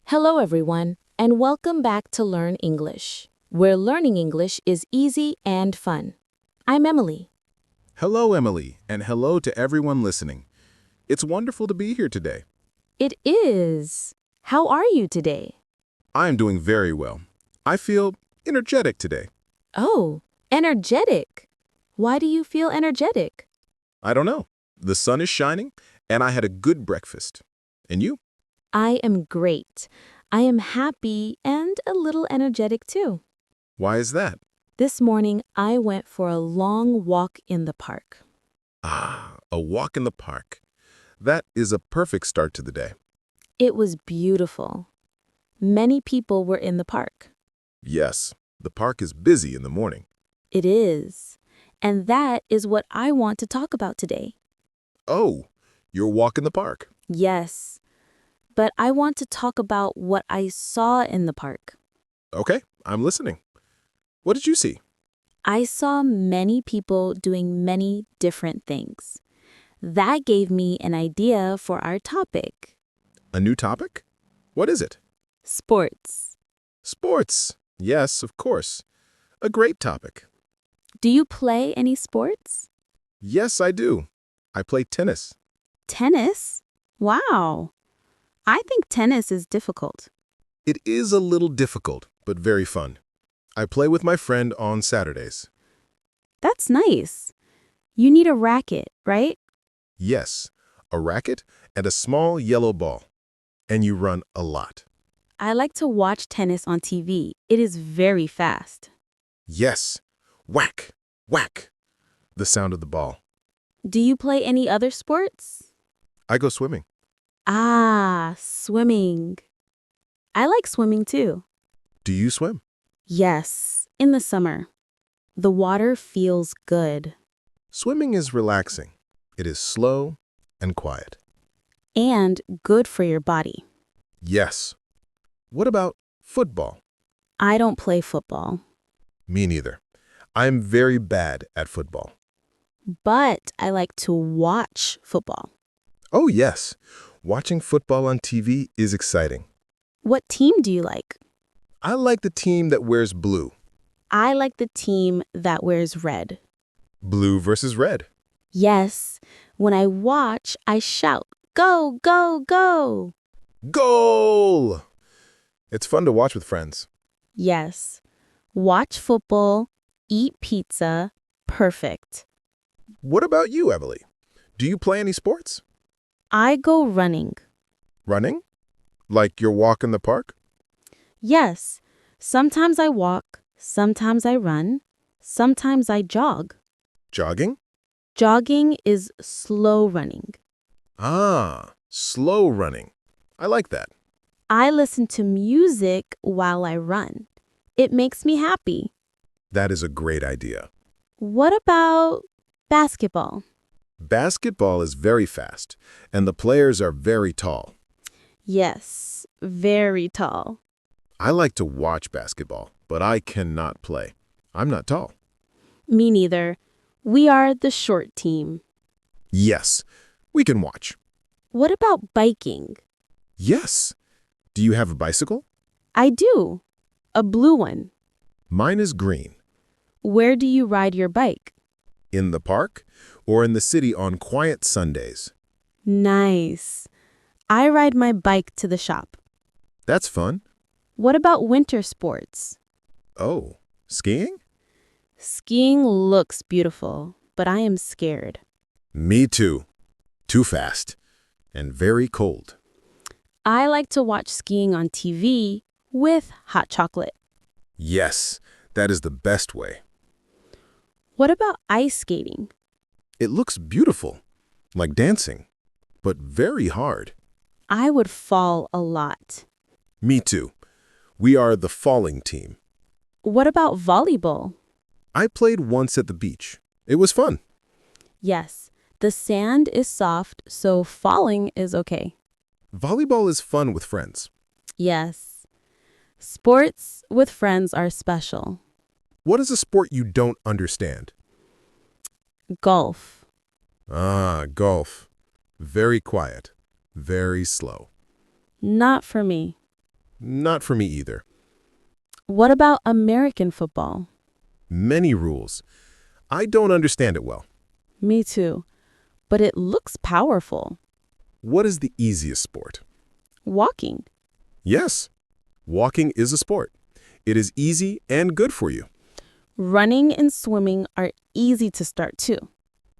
Hello, everyone, and welcome back to Learn English, where learning English is easy and fun. I'm Emily. Hello, Emily, and hello to everyone listening. It's wonderful to be here today. It is. How are you today? I am doing very well. I feel energetic today. Oh, energetic. Why do you feel energetic? I don't know. The sun is shining, and I had a good breakfast. And you? I am great. I am happy and a little energetic too. Why is that? This morning, I went for a long walk in the park. A walk in the park. That is a perfect start to the day. It was beautiful. Many people were in the park. Yes, the park is busy in the morning. It is. And that is what I want to talk about today. Oh, your walk in the park. Yes, but I want to talk about what I saw in the park. Okay, I'm listening. What did you see? I saw many people doing many different things. That gave me an idea for our topic. A new topic? What is it? Sports. Sports. Yes, of course. A great topic. Do you play any sports? Yes, I do. I play tennis. Tennis? Wow. I think tennis is difficult. It is a little difficult, but very fun. I play with my friend on Saturdays. That's nice. You need a racket, right? Yes, a racket and a small yellow ball. And you run a lot. I like to watch tennis on TV. It is very fast. Yes, whack, whack, the sound of the ball. Do you play any other sports? I go swimming. Ah, swimming. I like swimming too. Do you swim? Yes, in the summer. The water feels good. Swimming is relaxing. It is slow and quiet. And good for your body. Yes. What about football? I don't play football, Me neither. I'm very bad at football. but I like to watch football. Oh, yes. Watching football on TV is exciting. What team do you like? I like the team that wears blue. I like the team that wears red. Blue versus red. Yes, when I watch, I shout, "Go, go, go!" Goal! It's fun to watch with friends. Yes. Watch football, eat pizza, perfect. What about you, Emily? Do you play any sports? I go running. Running? Like your walk in the park? Yes, sometimes I walk, sometimes I run, sometimes I jog. Jogging? Jogging is slow running. Slow running. I like that. I listen to music while I run. It makes me happy. That is a great idea. What about basketball? Basketball is very fast, and the players are very tall. Yes, very tall. I like to watch basketball, but I cannot play. I'm not tall. Me neither. We are the short team. Yes, we can watch. What about biking? Yes. Do you have a bicycle? I do. A blue one. Mine is green. Where do you ride your bike? In the park or in the city on quiet Sundays? Nice. I ride my bike to the shop. That's fun. What about winter sports? Oh, skiing? Skiing looks beautiful, but I am scared. Me too. Too fast. And very cold. I like to watch skiing on TV with hot chocolate. Yes, that is the best way. What about ice skating? It looks beautiful, like dancing, but very hard. I would fall a lot. Me too. We are the falling team. What about volleyball? I played once at the beach. It was fun. Yes, the sand is soft, so falling is okay. Volleyball is fun with friends. Yes. Sports with friends are special. What is a sport you don't understand? Golf. Golf. Very quiet. Very slow. Not for me. Not for me either. What about American football? Many rules. I don't understand it well. Me too. But it looks powerful. What is the easiest sport? Walking. Yes, walking is a sport. It is easy and good for you. Running and swimming are easy to start too.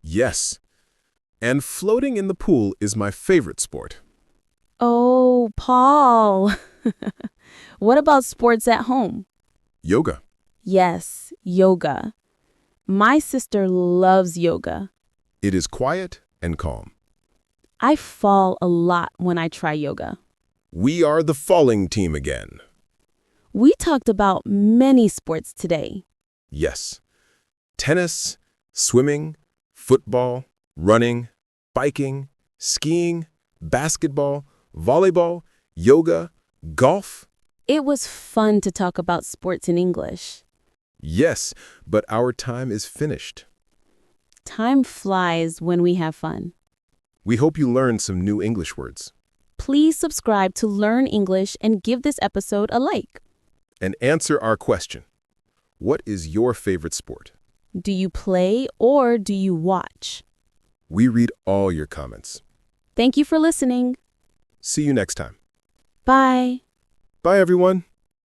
Yes. And floating in the pool is my favorite sport. Oh, Paul. What about sports at home? Yoga. Yes, yoga. My sister loves yoga. It is quiet and calm. I fall a lot when I try yoga. We are the falling team again. We talked about many sports today. Yes. Tennis, swimming, football, running, biking, skiing, basketball, volleyball, yoga, golf. It was fun to talk about sports in English. Yes, but our time is finished. Time flies when we have fun. We hope you learned some new English words. Please subscribe to Learn English and give this episode a like. And answer our question. What is your favorite sport? Do you play or do you watch? We read all your comments. Thank you for listening. See you next time. Bye. Bye, everyone.